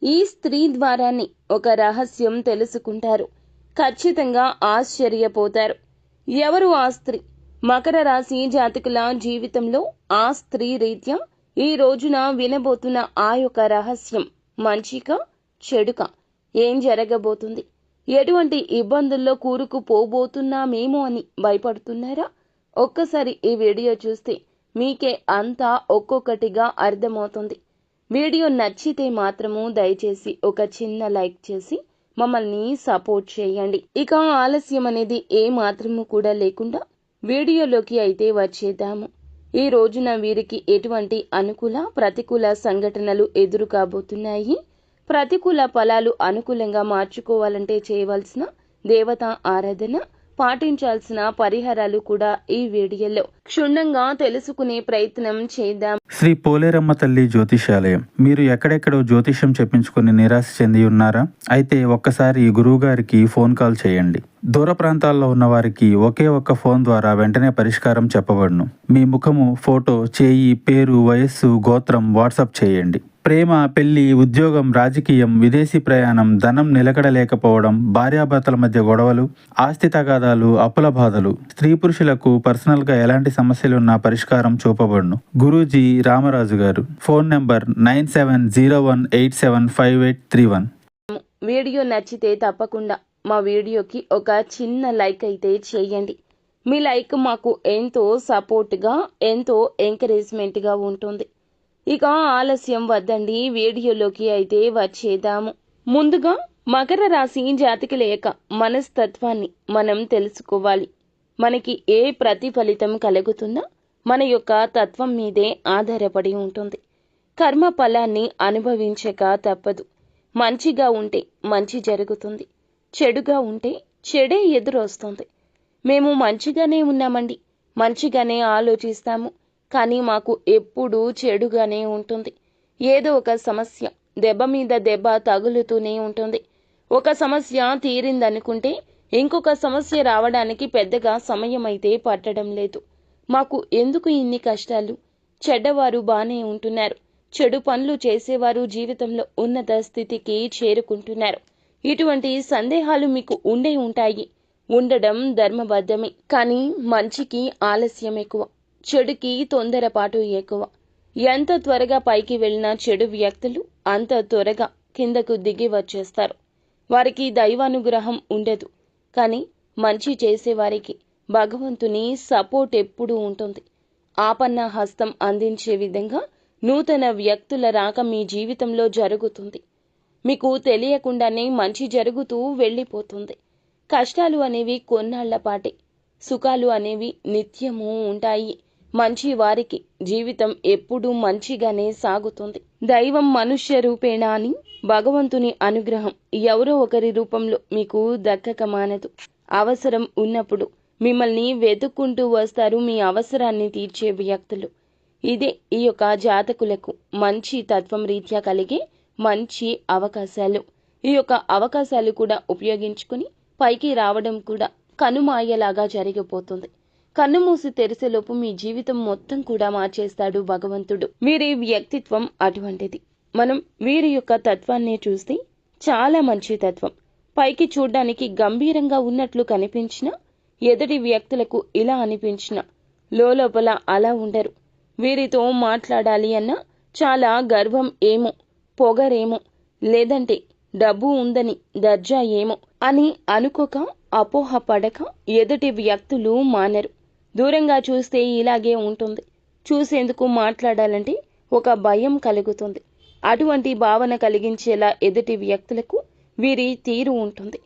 ఈ స్త్రీ ద్వారానే ఒక రహస్యం తెలుసుకుంటారు. ఖచ్చితంగా ఆశ్చర్యపోతారు. ఎవరు ఆ స్త్రీ? మకర రాశి జాతకుల జీవితంలో ఆ స్త్రీ రీత్యా ఈ రోజున వినబోతున్న ఆ యొక్క రహస్యం మంచికా చెడుకా? ఏం జరగబోతుంది? ఎటువంటి ఇబ్బందుల్లో కూరుకుపోబోతున్నామేమో అని భయపడుతున్నారా? ఒక్కసారి ఈ వీడియో చూస్తే మీకే అంతా ఒక్కొక్కటిగా అర్థమవుతుంది. వీడియో నచ్చితే మాత్రము దయచేసి ఒక చిన్న లైక్ చేసి మమ్మల్ని సపోర్ట్ చేయండి. ఇక ఆలస్యం అనేది ఏ మాత్రము కూడా లేకుండా వీడియోలోకి అయితే వచ్చేద్దాము. ఈ రోజున వీరికి ఎటువంటి అనుకూల ప్రతికూల సంఘటనలు ఎదురు కాబోతున్నాయి? ప్రతికూల ఫలాలు అనుకూలంగా మార్చుకోవాలంటే చేయవలసిన దేవతా ఆరాధన, పాటించాల్సిన పరిహారాలు కూడా ఈ వీడియోలో క్షుణ్ణంగా తెలుసుకునే ప్రయత్నం చేద్దాం. శ్రీ పోలేరమ్మ తల్లి జ్యోతిషాలయం. మీరు ఎక్కడెక్కడో జ్యోతిషం చెప్పించుకుని నిరాశ చెంది ఉన్నారా? అయితే ఒక్కసారి గురువు గారికి ఫోన్ కాల్ చేయండి. దూర ప్రాంతాల్లో ఉన్న వారికి ఒకే ఒక్క ఫోన్ ద్వారా వెంటనే పరిష్కారం చెప్పబడును. మీ ముఖము, ఫోటో, చేయి, పేరు, వయస్సు, గోత్రం వాట్సాప్ చేయండి. ప్రేమ, పెళ్లి, ఉద్యోగం, రాజకీయం, విదేశీ ప్రయాణం, ధనం నిలకడలేకపోవడం, భార్యాభర్తల మధ్య గొడవలు, ఆస్తి తగాదాలు, అప్పుల బాధలు, స్త్రీ పురుషులకు పర్సనల్ గా ఎలాంటి సమస్యలున్నా పరిష్కారం చూపబడును. గురూజీ రామరాజు గారు. Phone number 9701875831. వీడియో నచ్చితే తప్పకుండా మా వీడియోకి ఒక చిన్న లైక్ అయితే చేయండి. మీ లైక్ మాకు ఎంతో సపోర్ట్గా, ఎంతో ఎంకరేజ్మెంట్గా ఉంటుంది. ఇక ఆలస్యం వద్దండి, వీడియోలోకి అయితే వచ్చేద్దాము. ముందుగా మకర రాశి జాతకుల యొక్క మనస్తత్వాన్ని మనం తెలుసుకోవాలి. మనకి ఏ ప్రతిఫలితం కలుగుతున్నా మన యొక్క తత్వం మీదే ఆధారపడి ఉంటుంది. కర్మ ఫలాన్ని అనుభవించక తప్పదు. మంచిగా ఉంటే మంచి జరుగుతుంది, చెడుగా ఉంటే చెడే ఎదురొస్తుంది. మేము మంచిగానే ఉన్నామండి, మంచిగానే ఆలోచిస్తాము, కానీ మాకు ఎప్పుడూ చెడుగానే ఉంటుంది. ఏదో ఒక సమస్య దెబ్బ మీద దెబ్బ తగులుతూనే ఉంటుంది. ఒక సమస్య తీరిందనుకుంటే ఇంకొక సమస్య రావడానికి పెద్దగా సమయం అయితే పట్టడం లేదు. మాకు ఎందుకు ఇన్ని కష్టాలు? చెడ్డవారు బానే ఉంటున్నారు, చెడు పనులు చేసేవారు జీవితంలో ఉన్నత స్థితికి చేరుకుంటున్నారు. ఇటువంటి సందేహాలు మీకు ఉండే ఉంటాయి. ఉండడం ధర్మబద్ధమే. కానీ మంచికి ఆలస్యం ఎక్కువ, చెడుకి తొందరపాటు ఎక్కువ. ఎంత త్వరగా పైకి వెళ్ళినా చెడు వ్యక్తులు అంత త్వరగా కిందకు దిగి వచ్చేస్తారు. వారికి దైవానుగ్రహం ఉండదు, కానీ మంచి చేసేవారికి భగవంతుని సపోర్ట్ ఎప్పుడూ ఉంటుంది. ఆపన్న హస్తం అందించే విధంగా నూతన వ్యక్తుల రాక మీ జీవితంలో జరుగుతుంది. మీకు తెలియకుండానే మంచి జరుగుతూ వెళ్ళిపోతుంది. కష్టాలు అనేవి కొన్నాళ్లపాటే, సుఖాలు అనేవి నిత్యము ఉంటాయి. మంచి వారికి జీవితం ఎప్పుడూ మంచిగానే సాగుతుంది. దైవం మనుష్య రూపేణ అని భగవంతుని అనుగ్రహం ఎవరో ఒకరి రూపంలో మీకు దక్కక మానదు. అవసరం ఉన్నప్పుడు మిమ్మల్ని వెతుక్కుంటూ వస్తారు మీ అవసరాన్ని తీర్చే వ్యక్తులు. ఇదే ఈ యొక్క జాతకులకు మంచి తత్వం రీత్యా కలిగే మంచి అవకాశాలు. ఈ యొక్క అవకాశాలు కూడా ఉపయోగించుకుని పైకి రావడం కూడా కనుమాయలాగా జరిగిపోతుంది. కన్ను మూసి తెరిసేలోపు మీ జీవితం మొత్తం కూడా మార్చేస్తాడు భగవంతుడు. వీరి వ్యక్తిత్వం అటువంటిది. మనం వీరి యొక్క తత్వాన్ని చూస్తే చాలా మంచి తత్వం. పైకి చూడ్డానికి గంభీరంగా ఉన్నట్లు కనిపించినా, ఎదుటి వ్యక్తులకు ఇలా అనిపించినా లోపల అలా ఉండరు. వీరితో మాట్లాడాలి అన్నా చాలా గర్వం ఏమో, పొగరేమో, లేదంటే డబ్బు ఉందని దర్జా ఏమో అని అనుకోక, అపోహ పడక ఎదుటి వ్యక్తులు మానరు. దూరంగా చూస్తే ఇలాగే ఉంటుంది. చూసేందుకు మాట్లాడాలంటే ఒక భయం కలుగుతుంది. అటువంటి భావన కలిగించేలా ఎదుటి వ్యక్తులకు వీరి తీరు ఉంటుంది.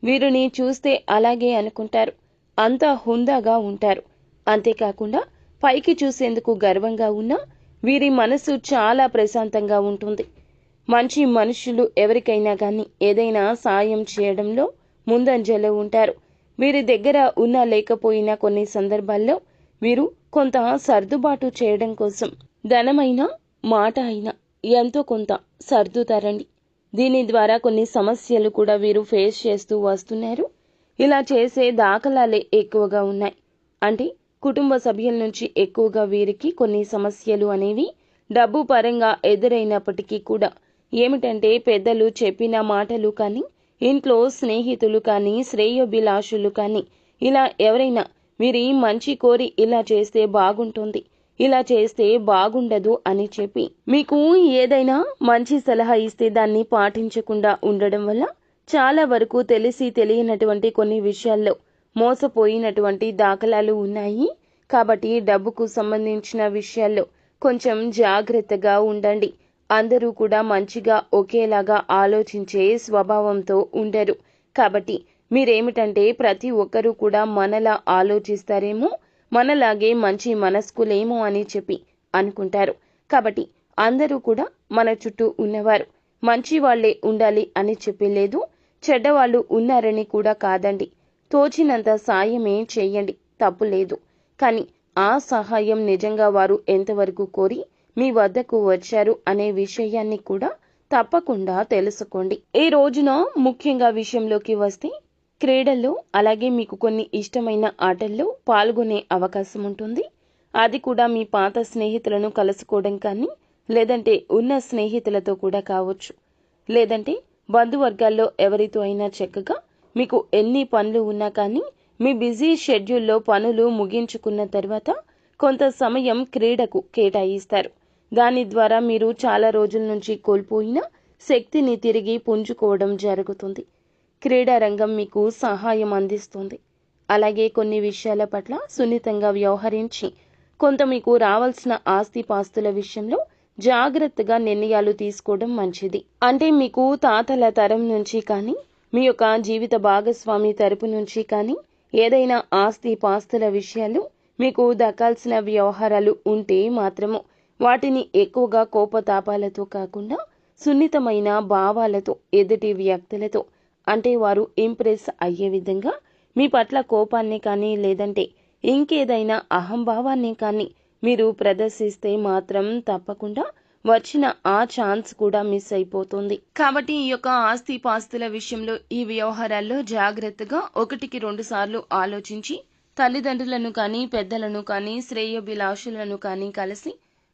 వీరిని చూస్తే అలాగే అనుకుంటారు. అంతా హుందాగా ఉంటారు. అంతేకాకుండా పైకి చూసేందుకు గర్వంగా ఉన్నా వీరి మనసు చాలా ప్రశాంతంగా ఉంటుంది. మంచి మనుషులు ఎవరికైనా కానీ ఏదైనా సాయం చేయడంలో ముందంజలో ఉంటారు. వీరి దగ్గర ఉన్నా లేకపోయినా కొన్ని సందర్భాల్లో వీరు కొంత సర్దుబాటు చేయడం కోసం ధనమైనా మాట అయినా ఎంతో కొంత సర్దుతారండి. దీని ద్వారా కొన్ని సమస్యలు కూడా వీరు ఫేస్ చేస్తూ వస్తున్నారు. ఇలా చేసే దాఖలాలే ఎక్కువగా ఉన్నాయి. అంటే కుటుంబ సభ్యుల నుంచి ఎక్కువగా వీరికి కొన్ని సమస్యలు అనేవి డబ్బు పరంగా ఎదురైనప్పటికీ కూడా ఏమిటంటే పెద్దలు చెప్పిన మాటలు కానీ, ఇంట్లో స్నేహితులు కానీ, శ్రేయోభిలాషులు కానీ, ఇలా ఎవరైనా మీరు ఈ మంచి కోరి ఇలా చేస్తే బాగుంటుంది, ఇలా చేస్తే బాగుండదు అని చెప్పి మీకు ఏదైనా మంచి సలహా ఇస్తే దాన్ని పాటించకుండా ఉండడం వల్ల చాలా వరకు తెలిసి తెలియనటువంటి కొన్ని విషయాల్లో మోసపోయినటువంటి దాఖలాలు ఉన్నాయి. కాబట్టి డబ్బుకు సంబంధించిన విషయాల్లో కొంచెం జాగ్రత్తగా ఉండండి. అందరూ కూడా మంచిగా ఒకేలాగా ఆలోచించే స్వభావంతో ఉండరు. కాబట్టి మీరేమిటంటే ప్రతి ఒక్కరూ కూడా మనలా ఆలోచిస్తారేమో, మనలాగే మంచి మనస్కులేమో అని చెప్పి అనుకుంటారు. కాబట్టి అందరూ కూడా మన చుట్టూ ఉన్నవారు మంచి వాళ్లే ఉండాలి అని చెప్పి లేదు, చెడ్డవాళ్లు ఉన్నారని కూడా కాదండి. తోచినంత సాయమే చేయండి, తప్పు లేదు. కానీ ఆ సహాయం నిజంగా వారు ఎంతవరకు కోరి మీ వద్దకు వచ్చారు అనే విషయాన్ని కూడా తప్పకుండా తెలుసుకోండి. ఈ రోజున ముఖ్యంగా విషయంలోకి వస్తే క్రీడల్లో అలాగే మీకు కొన్ని ఇష్టమైన ఆటల్లో పాల్గొనే అవకాశం ఉంటుంది. అది కూడా మీ పాత స్నేహితులను కలుసుకోవడం కానీ, లేదంటే ఉన్న స్నేహితులతో కూడా కావచ్చు, లేదంటే బంధువర్గాల్లో ఎవరితో అయినా చక్కగా మీకు ఎన్ని పనులు ఉన్నా కానీ మీ బిజీ షెడ్యూల్లో పనులు ముగించుకున్న తర్వాత కొంత సమయం క్రీడకు కేటాయిస్తారు. దాని ద్వారా మీరు చాలా రోజుల నుంచి కోల్పోయిన శక్తిని తిరిగి పుంజుకోవడం జరుగుతుంది. క్రీడా రంగం మీకు సహాయం అందిస్తుంది. అలాగే కొన్ని విషయాల పట్ల సున్నితంగా వ్యవహరించి కొంత మీకు రావాల్సిన ఆస్తిపాస్తుల విషయంలో జాగ్రత్తగా నిర్ణయాలు తీసుకోవడం మంచిది. అంటే మీకు తాతల తరం నుంచి కానీ, మీ యొక్క జీవిత భాగస్వామి తరపు నుంచి కానీ ఏదైనా ఆస్తిపాస్తుల విషయాలు మీకు దక్కాల్సిన వ్యవహారాలు ఉంటే మాత్రము వాటిని ఎక్కువగా కోపతాపాలతో కాకుండా సున్నితమైన భావాలతో ఎదుటి వ్యక్తులతో, అంటే వారు ఇంప్రెస్ అయ్యే విధంగా మీ పట్ల కోపాన్ని కానీ, లేదంటే ఇంకేదైనా అహంభావాన్ని కానీ మీరు ప్రదర్శిస్తే మాత్రం తప్పకుండా వచ్చిన ఆ ఛాన్స్ కూడా మిస్ అయిపోతుంది. కాబట్టి ఈ యొక్క ఆస్తిపాస్తుల విషయంలో ఈ వ్యవహారాల్లో జాగ్రత్తగా 1-2 సార్లు ఆలోచించి తల్లిదండ్రులను కానీ, పెద్దలను కానీ, శ్రేయోభిలాషులను కానీ కలిసి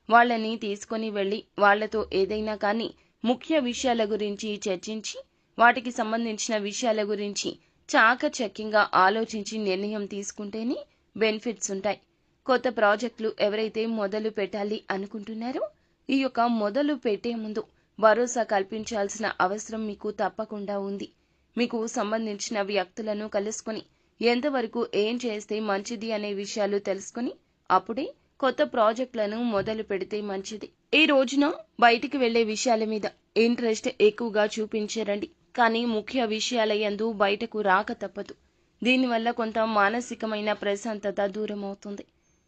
వాళ్ళని తీసుకొని వెళ్ళి వాళ్లతో ఏదైనా కానీ ముఖ్య విషయాల గురించి చర్చించి వాటికి సంబంధించిన విషయాల గురించి చాకచక్యంగా ఆలోచించి నిర్ణయం తీసుకుంటేనే బెనిఫిట్స్ ఉంటాయి. కొత్త ప్రాజెక్టులు ఎవరైతే మొదలు పెట్టాలి అనుకుంటున్నారో ఈ యొక్క మొదలు పెట్టే ముందు భరోసా కల్పించాల్సిన అవసరం మీకు తప్పకుండా ఉంది. మీకు సంబంధించిన వ్యక్తులను కలుసుకొని ఎంతవరకు ఏం చేస్తే మంచిది అనే విషయాలు తెలుసుకొని అప్పుడే కొత్త ప్రాజెక్టులను మొదలు పెడితే మంచిది. ఈ రోజున బయటికి వెళ్లే విషయాల మీద ఇంట్రెస్ట్ ఎక్కువగా చూపించరండి. కానీ ముఖ్య విషయాల యందు బయటకు రాక తప్పదు. దీనివల్ల కొంత మానసికమైన ప్రశాంతత దూరం అవుతుంది.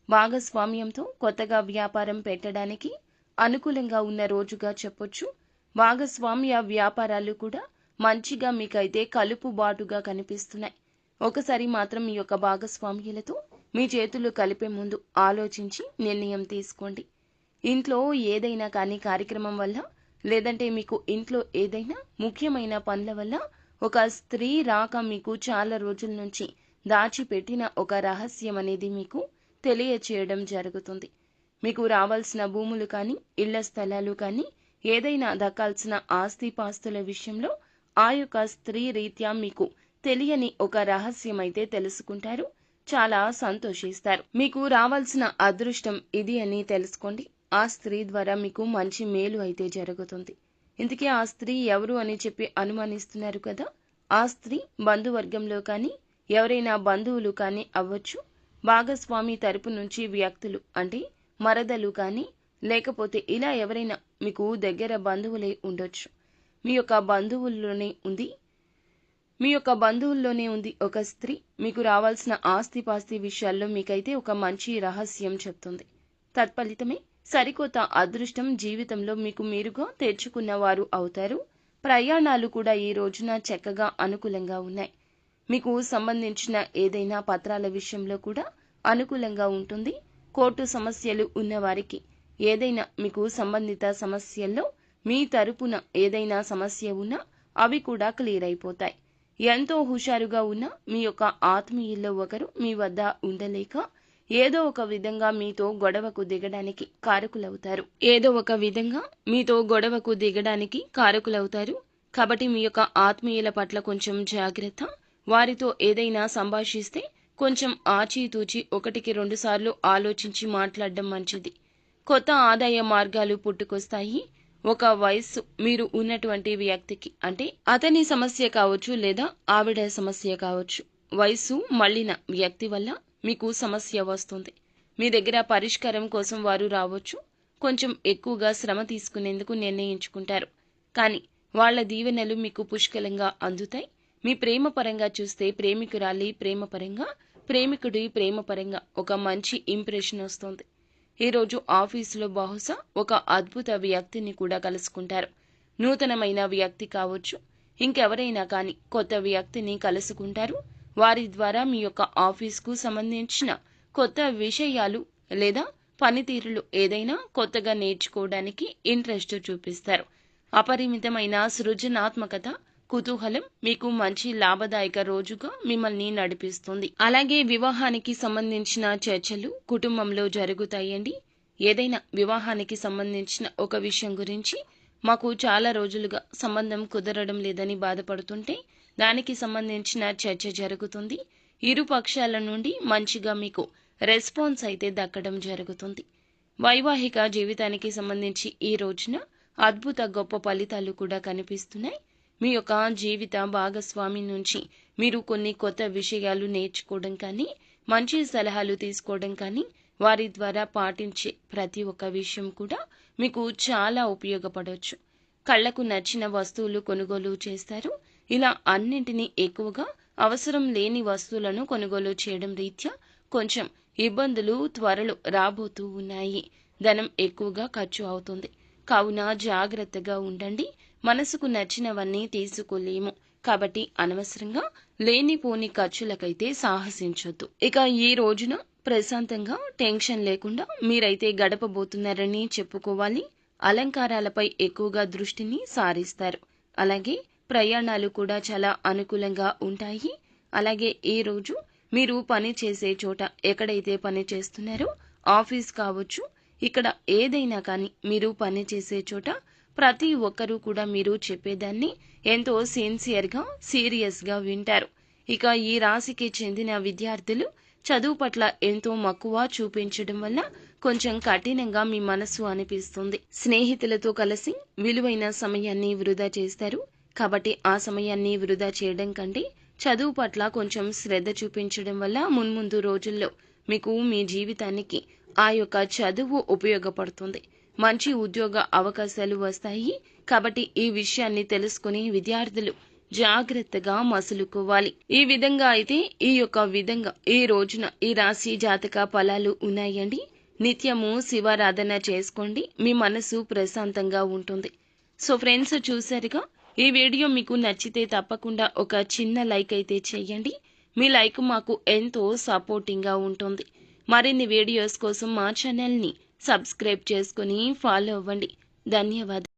భాగస్వామ్యంతో కొత్తగా వ్యాపారం పెట్టడానికి అనుకూలంగా ఉన్న రోజుగా చెప్పొచ్చు. భాగస్వామ్య వ్యాపారాలు కూడా మంచిగా మీకైతే కలుపుబాటుగా కనిపిస్తున్నాయి. ఒకసారి మాత్రం మీ యొక్క భాగస్వామ్యులతో మీ చేతులు కలిపే ముందు ఆలోచించి నిర్ణయం తీసుకోండి. ఇంట్లో ఏదైనా కానీ కార్యక్రమం వల్ల, లేదంటే మీకు ఇంట్లో ఏదైనా ముఖ్యమైన పనుల వల్ల ఒక స్త్రీ రాక మీకు చాలా రోజుల నుంచి దాచిపెట్టిన ఒక రహస్యం అనేది మీకు తెలియచేయడం జరుగుతుంది. మీకు రావాల్సిన భూములు కానీ, ఇళ్ల స్థలాలు కానీ, ఏదైనా దక్కాల్సిన ఆస్తిపాస్తుల విషయంలో ఆ యొక్క స్త్రీ రీత్యా మీకు తెలియని ఒక రహస్యం అయితే తెలుసుకుంటారు. చాలా సంతోషిస్తారు. మీకు రావాల్సిన అదృష్టం ఇది అని తెలుసుకోండి. ఆ స్త్రీ ద్వారా మీకు మంచి మేలు అయితే జరుగుతుంది. ఇంతకీ ఆ స్త్రీ ఎవరు అని చెప్పి అనుమానిస్తున్నారు కదా. ఆ స్త్రీ బంధువర్గంలో కానీ, ఎవరైనా బంధువులు కానీ అవ్వచ్చు. భాగస్వామి తరపు నుంచి వ్యక్తులు, అంటే మరదలు కానీ, లేకపోతే ఇలా ఎవరైనా మీకు దగ్గర బంధువులే ఉండొచ్చు. మీ యొక్క బంధువుల్లోనే ఉంది ఒక స్త్రీ. మీకు రావాల్సిన ఆస్తిపాస్తి విషయాల్లో మీకైతే ఒక మంచి రహస్యం చెప్తుంది. తత్ఫలితమే సరికొత్త అదృష్టం జీవితంలో మీకు మీరుగా తెచ్చుకున్న వారు అవుతారు. ప్రయాణాలు కూడా ఈ రోజున చక్కగా అనుకూలంగా ఉన్నాయి. మీకు సంబంధించిన ఏదైనా పత్రాల విషయంలో కూడా అనుకూలంగా ఉంటుంది. కోర్టు సమస్యలు ఉన్నవారికి ఏదైనా మీకు సంబంధిత సమస్యల్లో మీ తరపున ఏదైనా సమస్య ఉన్నా అవి కూడా క్లియర్ అయిపోతాయి. ఎంతో హుషారుగా ఉన్న మీ యొక్క ఆత్మీయుల్లో ఒకరు మీ వద్ద ఉండలేక ఏదో ఒక విధంగా మీతో గొడవకు దిగడానికి కారకులవుతారు. కాబట్టి మీ యొక్క ఆత్మీయుల పట్ల కొంచెం జాగ్రత్త. వారితో ఏదైనా సంభాషిస్తే కొంచెం ఆచితూచి 1-2 సార్లు ఆలోచించి మాట్లాడడం మంచిది. కొత్త ఆదాయ మార్గాలు పుట్టుకొస్తాయి. ఒక వయస్సు మీరు ఉన్నటువంటి వ్యక్తికి, అంటే అతని సమస్య కావచ్చు లేదా ఆవిడ సమస్య కావచ్చు, వయస్సు మళ్ళిన వ్యక్తి వల్ల మీకు సమస్య వస్తుంది. మీ దగ్గర పరిష్కారం కోసం వారు రావచ్చు. కొంచెం ఎక్కువగా శ్రమ తీసుకునేందుకు నిర్ణయించుకుంటారు. కానీ వాళ్ల దీవెనలు మీకు పుష్కలంగా అందుతాయి. మీ ప్రేమ పరంగా చూస్తే ప్రేమికురాలి ప్రేమ పరంగా, ప్రేమికుడి ప్రేమ పరంగా ఒక మంచి ఇంప్రెషన్ వస్తుంది. ఈరోజు ఆఫీసులో బహుశా ఒక అద్భుత వ్యక్తిని కూడా కలుసుకుంటారు. నూతనమైన వ్యక్తి కావచ్చు, ఇంకెవరైనా కానీ కొత్త వ్యక్తిని కలుసుకుంటారు. వారి ద్వారా మీ యొక్క ఆఫీస్కు సంబంధించిన కొత్త విషయాలు లేదా పనితీరులు ఏదైనా కొత్తగా నేర్చుకోవడానికి ఇంట్రెస్ట్ చూపిస్తారు. అపరిమితమైన సృజనాత్మకత, కుతూహలం మీకు మంచి లాభదాయక రోజుగా మిమ్మల్ని నడిపిస్తుంది. అలాగే వివాహానికి సంబంధించిన చర్చలు కుటుంబంలో జరుగుతాయండి. ఏదైనా వివాహానికి సంబంధించిన ఒక విషయం గురించి మాకు చాలా రోజులుగా సంబంధం కుదరడం లేదని బాధపడుతుంటే దానికి సంబంధించిన చర్చ జరుగుతుంది. ఇరు పక్షాల నుండి మంచిగా మీకు రెస్పాన్స్ అయితే దక్కడం జరుగుతుంది. వైవాహిక జీవితానికి సంబంధించి ఈ రోజున అద్భుత గొప్ప ఫలితాలు కూడా కనిపిస్తున్నాయి. మీ యొక్క జీవిత భాగస్వామి నుంచి మీరు కొన్ని కొత్త విషయాలు నేర్చుకోవడం కానీ, మంచి సలహాలు తీసుకోవడం కానీ, వారి ద్వారా పాటించే ప్రతి ఒక్క విషయం కూడా మీకు చాలా ఉపయోగపడవచ్చు. కళ్లకు నచ్చిన వస్తువులు కొనుగోలు చేస్తారు. ఇలా అన్నింటినీ ఎక్కువగా అవసరం లేని వస్తువులను కొనుగోలు చేయడం రీత్యా కొంచెం ఇబ్బందులు త్వరలో రాబోతూ ఉన్నాయి. ధనం ఎక్కువగా ఖర్చు అవుతుంది. కావున జాగ్రత్తగా ఉండండి. మనసుకు నచ్చినవన్నీ తీసుకోలేము. కాబట్టి అనవసరంగా లేనిపోని ఖర్చులకైతే సాహసించొద్దు. ఇక ఈ రోజున ప్రశాంతంగా టెన్షన్ లేకుండా మీరైతే గడపబోతున్నారని చెప్పుకోవాలి. అలంకారాలపై ఎక్కువగా దృష్టిని సారిస్తారు. అలాగే ప్రయాణాలు కూడా చాలా అనుకూలంగా ఉంటాయి. అలాగే ఈ రోజు మీరు పని చేసే చోట, ఎక్కడైతే పని చేస్తున్నారో ఆఫీస్ కావచ్చు, ఇక్కడ ఏదైనా కానీ మీరు పని చేసే చోట ప్రతి ఒక్కరూ కూడా మీరు చెప్పేదాన్ని ఎంతో సిన్సియర్గా, సీరియస్గా వింటారు. ఇక ఈ రాశికి చెందిన విద్యార్థులు చదువు పట్ల ఎంతో మక్కువ చూపించడం వల్ల కొంచెం కఠినంగా మీ మనసు అనిపిస్తుంది. స్నేహితులతో కలిసి విలువైన సమయాన్ని వృధా చేస్తారు. కాబట్టి ఆ సమయాన్ని వృధా చేయడం కంటే చదువు పట్ల కొంచెం శ్రద్ధ చూపించడం వల్ల మున్ముందు రోజుల్లో మీకు మీ జీవితానికి ఆ యొక్క చదువు ఉపయోగపడుతుంది. మంచి ఉద్యోగ అవకాశాలు వస్తాయి. కాబట్టి ఈ విషయాన్ని తెలుసుకుని విద్యార్థులు జాగ్రత్తగా మసులుకోవాలి. ఈ విధంగా అయితే ఈ రోజున ఈ రాశి జాతక ఫలాలు ఉన్నాయండి. నిత్యము శివారాధన చేసుకోండి. మీ మనసు ప్రశాంతంగా ఉంటుంది. సో ఫ్రెండ్స్, చూసారుగా, ఈ వీడియో మీకు నచ్చితే తప్పకుండా ఒక చిన్న లైక్ అయితే చేయండి. మీ లైక్ మాకు ఎంతో సపోర్టింగ్గా ఉంటుంది. మరిన్ని వీడియోస్ కోసం మా ఛానల్ని సబ్స్క్రైబ్ చేసుకుని ఫాలో అవ్వండి. ధన్యవాదాలు.